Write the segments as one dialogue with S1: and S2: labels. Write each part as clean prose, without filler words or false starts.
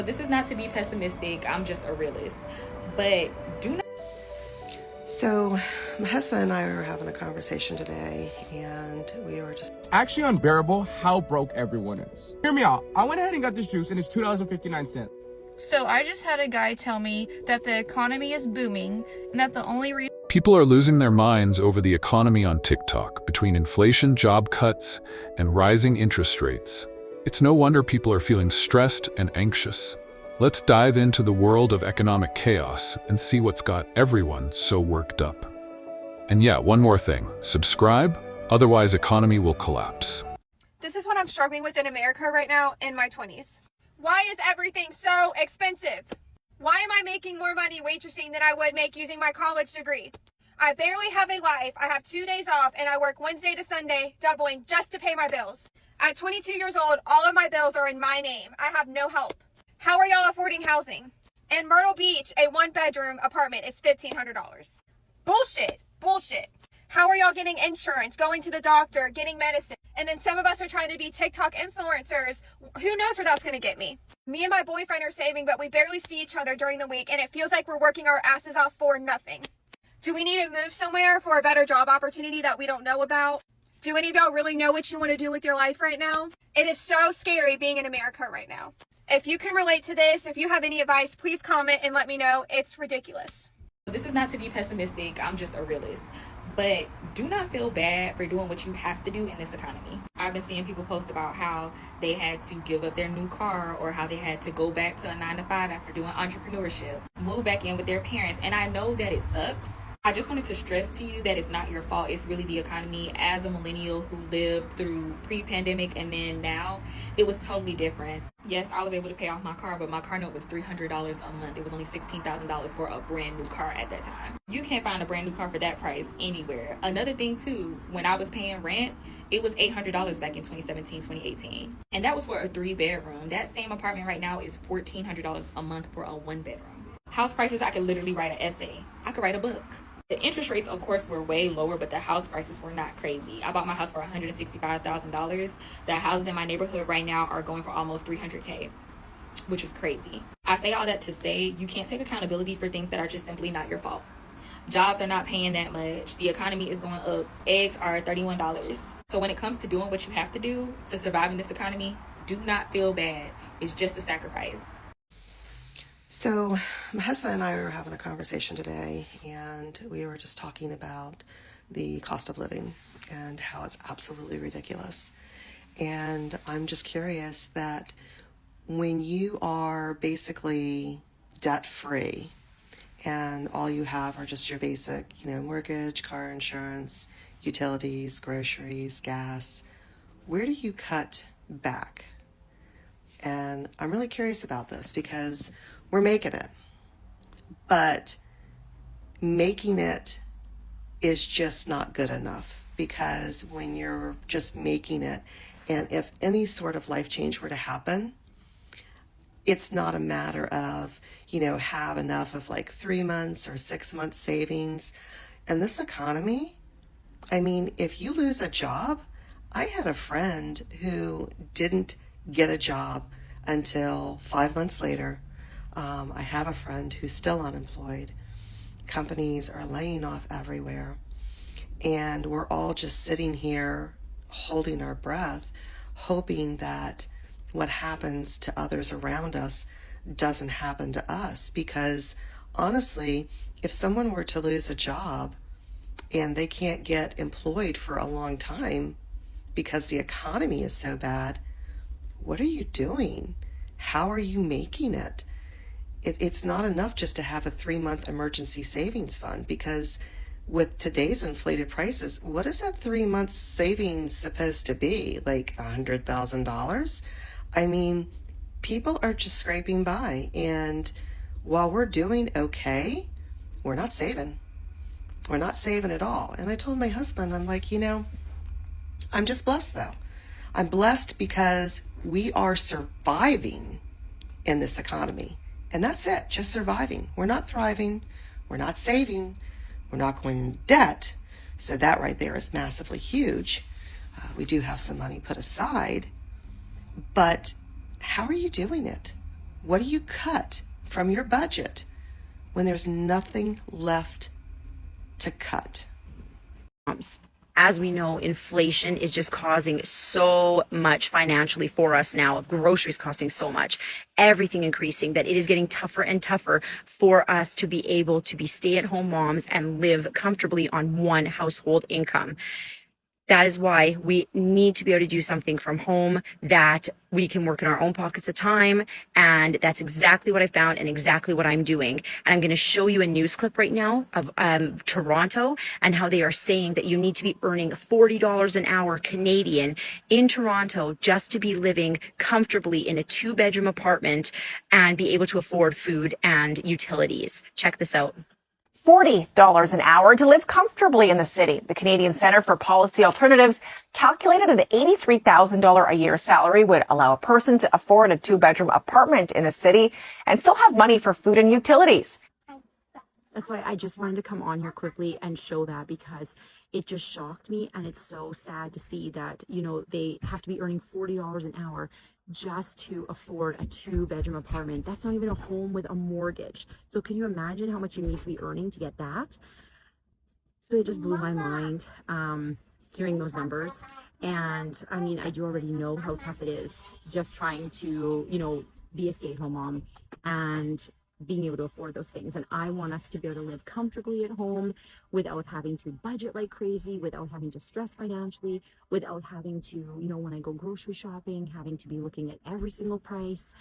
S1: This is not to be pessimistic, I'm just a realist. But do not.
S2: So, my husband and I were having a conversation today, and we were just
S3: Actually unbearable how broke everyone is. Hear me out. I went ahead and got this juice and it's $2.59.
S4: So I just had a guy tell me that the economy is booming and that the only reason
S5: People are losing their minds over the economy on TikTok between inflation, job cuts, and rising interest rates. It's no wonder people are feeling stressed and anxious. Let's dive into the world of economic chaos and see what's got everyone so worked up. And yeah, one more thing. Subscribe, otherwise economy will collapse.
S6: This is what I'm struggling with in America right now in my 20s. Why is everything so expensive? Why am I making more money waitressing than I would make using my college degree? I barely have a life. I have 2 days off and I work Wednesday to Sunday, doubling just to pay my bills. At 22 years old, all of my bills are in my name. I have no help. How are y'all affording housing? In Myrtle Beach, a 1-bedroom apartment is $1,500. Bullshit. How are y'all getting insurance, going to the doctor, getting medicine? And then some of us are trying to be TikTok influencers. Who knows where that's going to get me? Me and my boyfriend are saving, but we barely see each other during the week, and it feels like we're working our asses off for nothing. Do we need to move somewhere for a better job opportunity that we don't know about? Do any of y'all really know what you want to do with your life right now? It is so scary being in America right now. If you can relate to this, if you have any advice, please comment and let me know. It's ridiculous.
S1: This is not to be pessimistic, I'm just a realist. But do not feel bad for doing what you have to do in this economy. I've been seeing people post about how they had to give up their new car or how they had to go back to a 9-to-5 after doing entrepreneurship, move back in with their parents. And I know that it sucks. I just wanted to stress to you that it's not your fault. It's really the economy. As a millennial who lived through pre-pandemic and then now, it was totally different. Yes, I was able to pay off my car, but my car note was $300 a month. It was only $16,000 for a brand new car at that time. You can't find a brand new car for that price anywhere. Another thing too, when I was paying rent, it was $800 back in 2017, 2018. And that was for a 3-bedroom. That same apartment right now is $1,400 a month for a 1-bedroom. House prices, I could literally write an essay. I could write a book. The interest rates, of course, were way lower, but the house prices were not crazy. I bought my house for $165,000. The houses in my neighborhood right now are going for almost $300K, which is crazy. I say all that to say you can't take accountability for things that are just simply not your fault. Jobs are not paying that much. The economy is going up. Eggs are $31. So when it comes to doing what you have to do to survive in this economy, do not feel bad. It's just a sacrifice.
S2: So, my husband and I were having a conversation today, and we were just talking about the cost of living and how it's absolutely ridiculous. And I'm just curious that when you are basically debt-free and all you have are just your basic, mortgage, car insurance, utilities, groceries, gas, where do you cut back? And I'm really curious about this because we're making it, but making it is just not good enough, because when you're just making it, and if any sort of life change were to happen, it's not a matter of, have enough of like 3 months or 6 months savings. And this economy, if you lose a job, I had a friend who didn't get a job until 5 months later. I have a friend who's still unemployed. Companies are laying off everywhere. And we're all just sitting here holding our breath, hoping that what happens to others around us doesn't happen to us. Because honestly, if someone were to lose a job and they can't get employed for a long time because the economy is so bad, what are you doing? How are you making it? It's not enough just to have a 3-month emergency savings fund, because with today's inflated prices, what is that 3-month savings supposed to be? Like $100,000? People are just scraping by, and while we're doing okay, we're not saving. We're not saving at all. And I told my husband, I'm like, I'm just blessed though. I'm blessed because we are surviving in this economy. And that's it, just surviving. We're not thriving. We're not saving. We're not going into debt. So that right there is massively huge. We do have some money put aside. But how are you doing it? What do you cut from your budget when there's nothing left to cut?
S7: As we know, inflation is just causing so much financially for us now, of groceries costing so much, everything increasing, that it is getting tougher and tougher for us to be able to be stay-at-home moms and live comfortably on one household income. That is why we need to be able to do something from home that we can work in our own pockets of time. And that's exactly what I found and exactly what I'm doing. And I'm going to show you a news clip right now of Toronto and how they are saying that you need to be earning $40 an hour Canadian in Toronto just to be living comfortably in a 2-bedroom apartment and be able to afford food and utilities. Check this out.
S8: $40 an hour to live comfortably in the city. The Canadian Centre for Policy Alternatives calculated an $83,000 a year salary would allow a person to afford a 2-bedroom apartment in the city and still have money for food and utilities.
S7: That's why I just wanted to come on here quickly and show that, because it just shocked me, and it's so sad to see that, you know, they have to be earning $40 an hour just to afford a 2-bedroom apartment. That's not even a home with a mortgage. So can you imagine how much you need to be earning to get that? So it just blew my mind hearing those numbers. And I mean, I do already know how tough it is just trying to, you know, be a stay-at-home mom and being able to afford those things. And I want us to be able to live comfortably at home without having to budget like crazy, without having to stress financially, without having to, you know, when I go grocery shopping, having to be looking at every single price.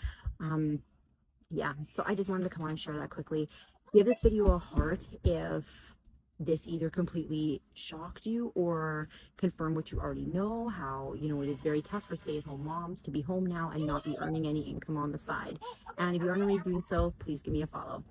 S7: Yeah, so I just wanted to come on and share that quickly. Give this video a heart if this either completely shocked you or confirm what you already know, how, you know, it is very tough for stay-at-home moms to be home now and not be earning any income on the side. And if you aren't already doing so, please give me a follow.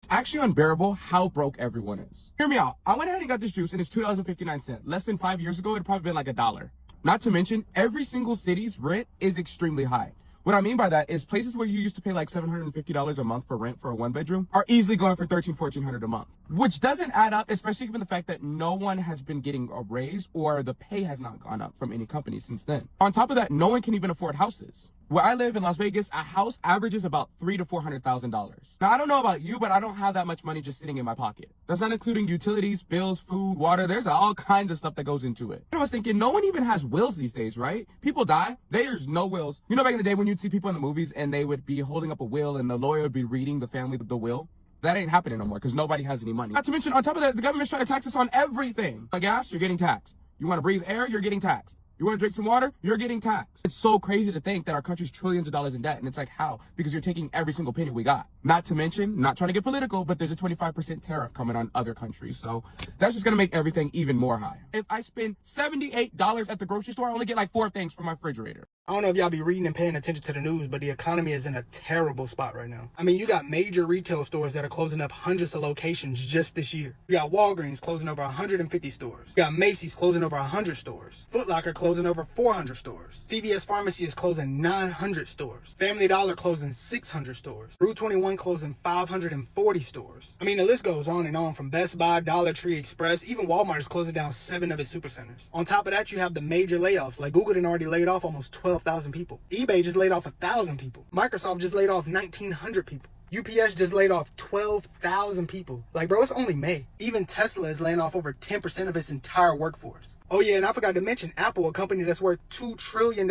S3: It's actually unbearable how broke everyone is. Hear me out. I went ahead and got this juice and it's $2.59. Less than 5 years ago, it'd probably been like $1. Not to mention, every single city's rent is extremely high. What I mean by that is places where you used to pay like $750 a month for rent for a 1-bedroom are easily going for $1,300, $1,400 a month, which doesn't add up, especially given the fact that no one has been getting a raise or the pay has not gone up from any company since then. On top of that, no one can even afford houses. Where I live in Las Vegas, a house averages about $300,000 to $400,000. Now, I don't know about you, but I don't have that much money just sitting in my pocket. That's not including utilities, bills, food, water. There's all kinds of stuff that goes into it. I was thinking, no one even has wills these days, right? People die. There's no wills. You know, back in the day when you'd see people in the movies and they would be holding up a will and the lawyer would be reading the family the will? That ain't happening no more because nobody has any money. Not to mention, on top of that, the government's trying to tax us on everything. Like gas, you're getting taxed. You want to breathe air, you're getting taxed. You want to drink some water? You're getting taxed. It's so crazy to think that our country's trillions of dollars in debt. And it's like, how? Because you're taking every single penny we got. Not to mention, not trying to get political, but there's a 25% tariff coming on other countries. So that's just going to make everything even more high. If I spend $78 at the grocery store, I only get like 4 things from my refrigerator.
S9: I don't know if y'all be reading and paying attention to the news, but the economy is in a terrible spot right now. I mean, you got major retail stores that are closing up hundreds of locations just this year. You got Walgreens closing over 150 stores. You got Macy's closing over 100 stores. Foot Locker closing over 400 stores. CVS Pharmacy is closing 900 stores. Family Dollar closing 600 stores. Rue 21 closing 540 stores. I mean, the list goes on and on, from Best Buy, Dollar Tree, Express, even Walmart is closing down 7 of its supercenters. On top of that, you have the major layoffs, like Google done already laid off almost 12,000 people. eBay just laid off 1,000 people. Microsoft just laid off 1,900 people. UPS just laid off 12,000 people. Like, bro, it's only May. Even Tesla is laying off over 10% of its entire workforce. Oh yeah, and I forgot to mention Apple, a company that's worth $2 trillion,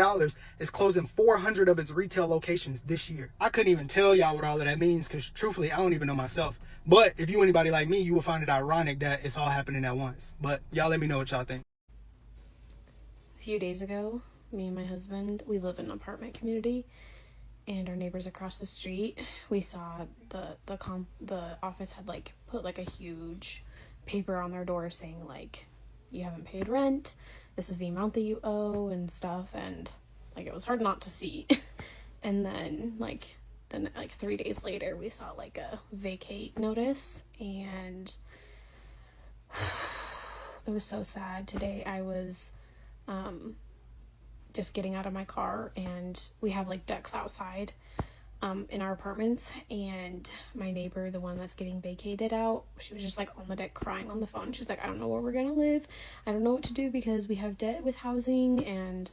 S9: is closing 400 of its retail locations this year. I couldn't even tell y'all what all of that means because truthfully, I don't even know myself. But if you anybody like me, you will find it ironic that it's all happening at once. But y'all let me know what y'all think.
S10: A few days ago, me and my husband, we live in an apartment community, and our neighbors across the street, we saw the office had like put like a huge paper on their door saying like, you haven't paid rent, this is the amount that you owe and stuff, and like it was hard not to see. And then like 3 days later we saw like a vacate notice, and it was so sad. Today I was just getting out of my car, and we have like decks outside in our apartments, and my neighbor, the one that's getting vacated out, she was just like on the deck crying on the phone. She's like, I don't know where we're gonna live, I don't know what to do because we have debt with housing. And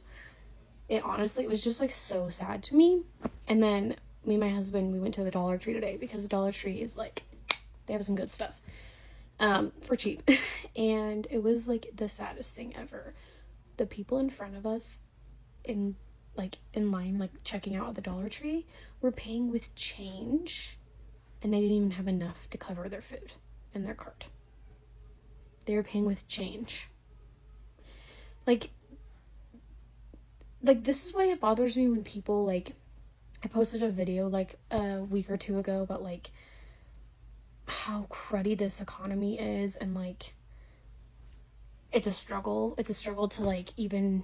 S10: it honestly, it was just like so sad to me. And then me and my husband, we went to the Dollar Tree today because the Dollar Tree is like, they have some good stuff for cheap. And it was like the saddest thing ever. The people in front of us in line, like checking out at the Dollar Tree, were paying with change, and they didn't even have enough to cover their food in their cart. They were paying with change. Like this is why it bothers me when people, like, I posted a video like a week or two ago about like how cruddy this economy is, and like it's a struggle to like even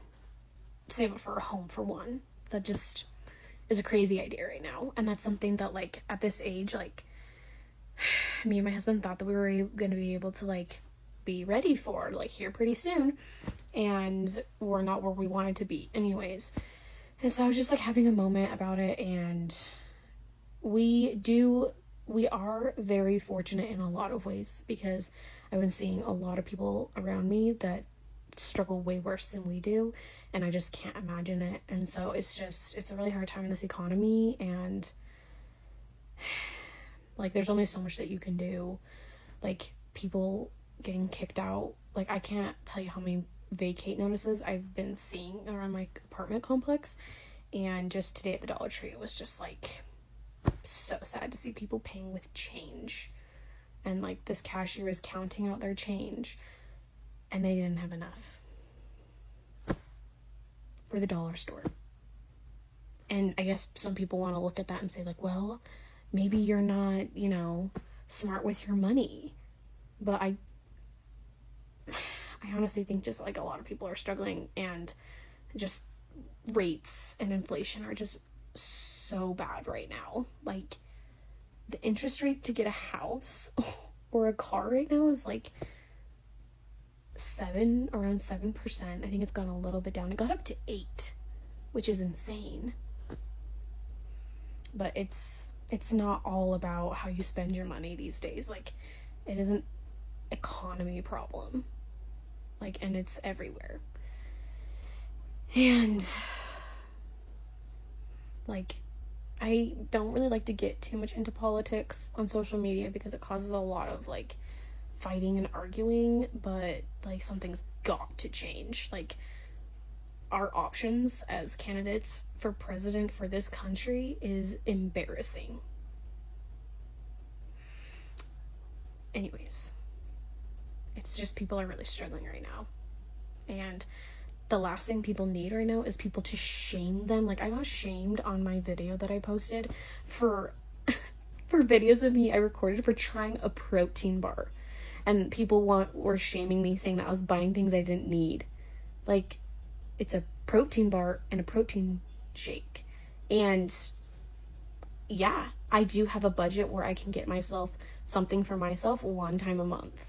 S10: save up for a home, for one. That just is a crazy idea right now. And that's something that, like, at this age, like, me and my husband thought that we were going to be able to like be ready for, like, here pretty soon, and we're not where we wanted to be anyways. And so I was just like having a moment about it, and we are very fortunate in a lot of ways, because I've been seeing a lot of people around me that struggle way worse than we do, and I just can't imagine it. And so it's a really hard time in this economy, and like there's only so much that you can do. Like, people getting kicked out, like, I can't tell you how many vacate notices I've been seeing around my apartment complex. And just today at the Dollar Tree, it was just like so sad to see people paying with change, and like this cashier is counting out their change, and they didn't have enough for the dollar store. And I guess some people want to look at that and say, like, well, maybe you're not, smart with your money. But I honestly think just like a lot of people are struggling, and just rates and inflation are just so bad right now. Like, the interest rate to get a house or a car right now is like around 7%. I think it's gone a little bit down. It got up to 8, which is insane. But it's not all about how you spend your money these days. Like, it is an economy problem. Like, and it's everywhere. And like, I don't really like to get too much into politics on social media because it causes a lot of like fighting and arguing, but like something's got to change. Like, our options as candidates for president for this country is embarrassing. Anyways, it's just people are really struggling right now, and the last thing people need right now is people to shame them. Like, I got shamed on my video that I posted for videos of me I recorded for trying a protein bar, and people were shaming me, saying that I was buying things I didn't need. Like, it's a protein bar and a protein shake, and yeah, I do have a budget where I can get myself something for myself one time a month.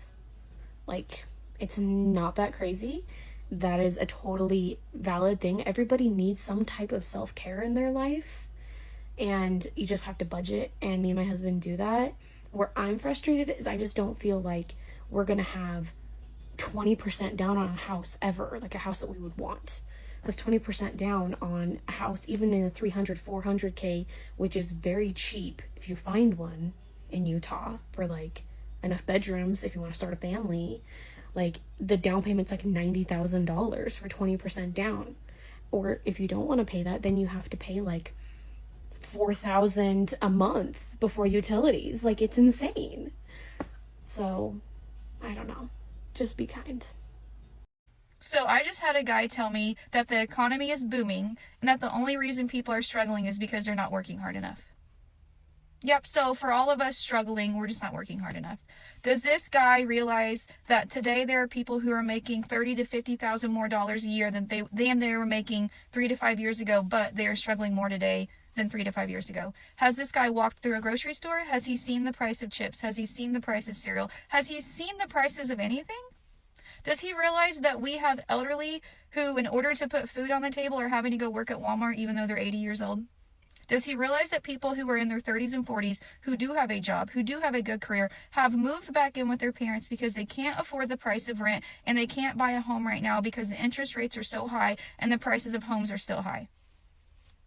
S10: Like, it's not that crazy. That is a totally valid thing. Everybody needs some type of self-care in their life, and you just have to budget, and me and my husband do that. Where I'm frustrated is I just don't feel like we're gonna have 20% down on a house ever, like a house that we would want. Because 20% down on a house, even in a 300, 400K, which is very cheap if you find one in Utah for like enough bedrooms if you want to start a family, like the down payment's like $90,000 for 20% down. Or if you don't want to pay that, then you have to pay like $4,000 a month before utilities. Like, it's insane. So I don't know, just be kind.
S4: So I just had a guy tell me that the economy is booming, and that the only reason people are struggling is because they're not working hard enough. Yep, so for all of us struggling, we're just not working hard enough. Does this guy realize that today there are people who are making $30,000 to $50,000 more a year than they were making 3 to 5 years ago, but they are struggling more today than 3 to 5 years ago? Has this guy walked through a grocery store? Has he seen the price of chips? Has he seen the price of cereal? Has he seen the prices of anything? Does he realize that we have elderly who, in order to put food on the table, are having to go work at Walmart even though they're 80 years old? Does he realize that people who are in their 30s and 40s, who do have a job, who do have a good career, have moved back in with their parents because they can't afford the price of rent, and they can't buy a home right now because the interest rates are so high and the prices of homes are still high?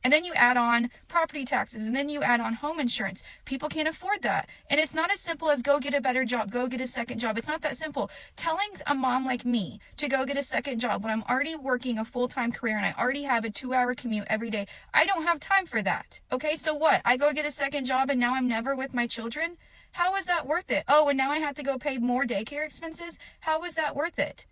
S4: And then you add on property taxes, and then you add on home insurance. People can't afford that. And it's not as simple as go get a better job, go get a second job. It's not that simple. Telling a mom like me to go get a second job when I'm already working a full-time career and I already have a 2-hour commute every day, I don't have time for that. Okay, so what? I go get a second job and now I'm never with my children? How is that worth it? Oh, and now I have to go pay more daycare expenses? How is that worth it?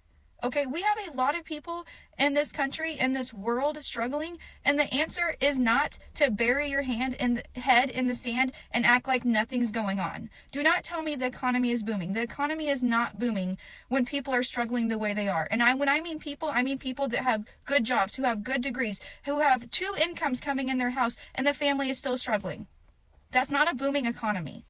S4: Okay, we have a lot of people in this country, in this world, struggling, and the answer is not to bury your head in the sand and act like nothing's going on. Do not tell me the economy is booming. The economy is not booming when people are struggling the way they are. And when I mean people that have good jobs, who have good degrees, who have 2 incomes coming in their house, and the family is still struggling. That's not a booming economy.